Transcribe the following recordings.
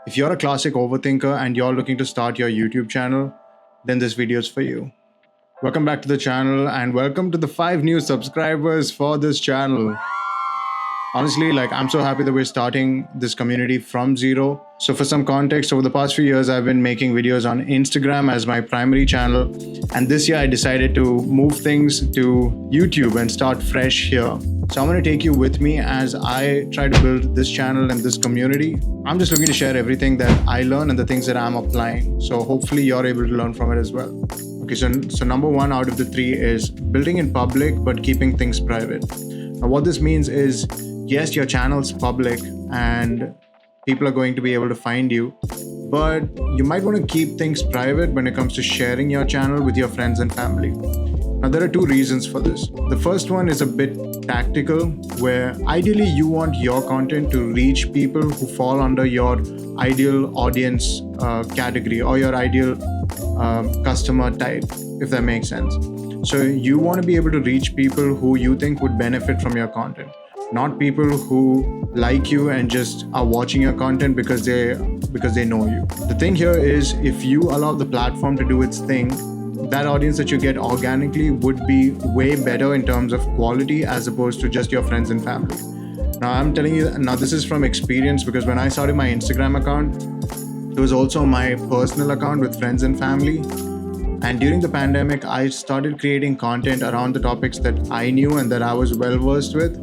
If you're a classic overthinker and you're looking to start your YouTube channel, then this video is for you. Welcome back to the channel and welcome to the 5 new subscribers for this channel. Honestly, I'm so happy that we're starting this community from zero. So for some context, over the past few years, I've been making videos on Instagram as my primary channel. And this year I decided to move things to YouTube and start fresh here. So I'm going to take you with me as I try to build this channel and this community. I'm just looking to share everything that I learn and the things that I'm applying. So hopefully you're able to learn from it as well. Okay, so number 1 out of the 3 is building in public, but keeping things private. Now what this means is, yes, your channel's public and people are going to be able to find you, but you might want to keep things private when it comes to sharing your channel with your friends and family. Now, there are 2 reasons for this. The first one is a bit tactical, where ideally you want your content to reach people who fall under your ideal audience category or your ideal customer type, if that makes sense. So you want to be able to reach people who you think would benefit from your content, not people who like you and just are watching your content because they know you. The thing here is, if you allow the platform to do its thing, that audience that you get organically would be way better in terms of quality as opposed to just your friends and family. Now I'm telling you, this is from experience, because when I started my Instagram account, it was also my personal account with friends and family. And during the pandemic, I started creating content around the topics that I knew and that I was well versed with.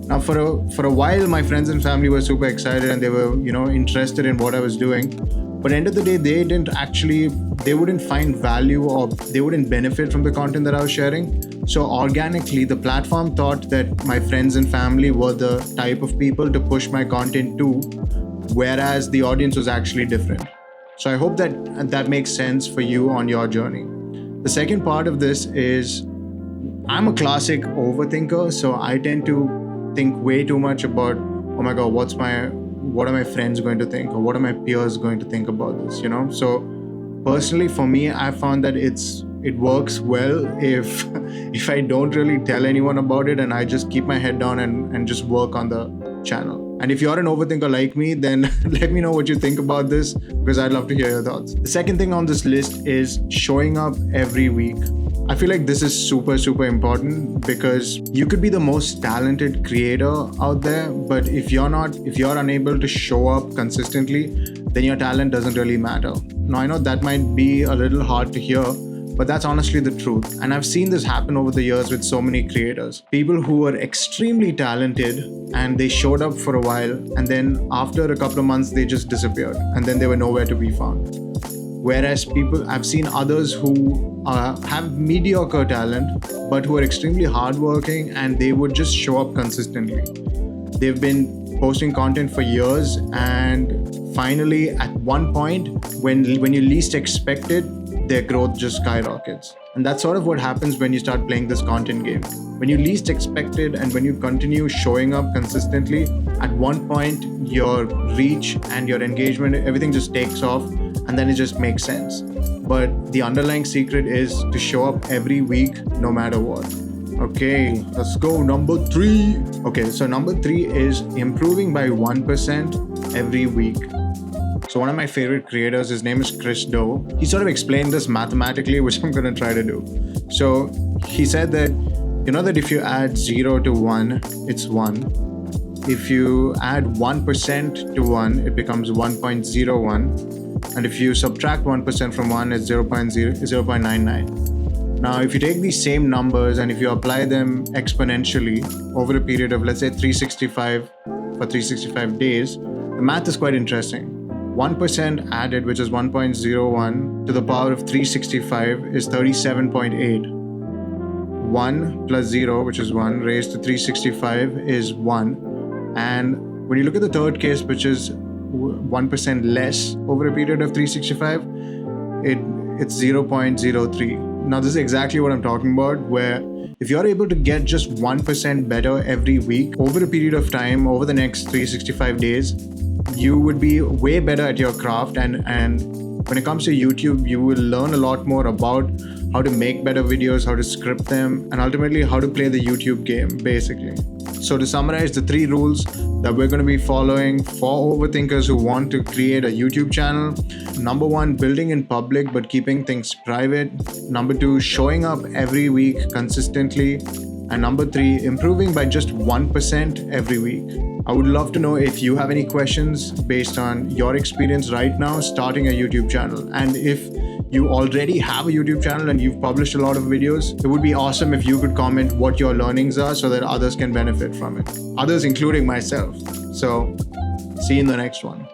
Now, for a while, my friends and family were super excited and they were, interested in what I was doing. But end of the day, they wouldn't find value or they wouldn't benefit from the content that I was sharing. So organically, the platform thought that my friends and family were the type of people to push my content to, whereas the audience was actually different. So I hope that makes sense for you on your journey. The second part of this is, I'm a classic overthinker, so I tend to think way too much about, oh my God, what are my friends going to think, or what are my peers going to think about this, So personally, for me, I found that it works well if I don't really tell anyone about it and I just keep my head down and just work on the channel. And if you're an overthinker like me, then let me know what you think about this, because I'd love to hear your thoughts. The second thing on this list is showing up every week. I feel like this is super, super important, because you could be the most talented creator out there, but if you're unable to show up consistently, then your talent doesn't really matter. Now, I know that might be a little hard to hear, but that's honestly the truth. And I've seen this happen over the years with so many creators. People who were extremely talented and they showed up for a while, and then after a couple of months, they just disappeared and then they were nowhere to be found. Whereas I've seen others who have mediocre talent, but who are extremely hardworking and they would just show up consistently. They've been posting content for years, and finally, at one point, when you least expect it, their growth just skyrockets. And that's sort of what happens when you start playing this content game. When you least expect it and when you continue showing up consistently, at one point, your reach and your engagement, everything just takes off, and then it just makes sense. But the underlying secret is to show up every week, no matter what. Okay, let's go. Number 3. Okay, so number 3 is improving by 1% every week. So one of my favorite creators, his name is Chris Doe. He sort of explained this mathematically, which I'm going to try to do. So he said that, that if you add 0 to 1, it's 1. If you add 1% to 1, it becomes 1.01. And if you subtract 1% from 1, it's 0.99. Now, if you take these same numbers and if you apply them exponentially over a period of, let's say, 365 for 365 days, the math is quite interesting. 1% added, which is 1.01 to the power of 365, is 37.8. 1 plus 0, which is 1, raised to 365 is 1. And when you look at the third case, which is 1% less over a period of 365, it's 0.03. Now, this is exactly what I'm talking about, where if you're able to get just 1% better every week over a period of time, over the next 365 days, you would be way better at your craft. And when it comes to YouTube, you will learn a lot more about how to make better videos, how to script them, and ultimately how to play the YouTube game, basically. So to summarize the 3 rules that we're going to be following for overthinkers who want to create a YouTube channel. Number 1, building in public but keeping things private. Number 2, showing up every week consistently. And number 3, improving by just 1% every week. I would love to know if you have any questions based on your experience right now starting a YouTube channel. And if you already have a YouTube channel and you've published a lot of videos, it would be awesome if you could comment what your learnings are so that others can benefit from it. Others including myself. So, see you in the next one.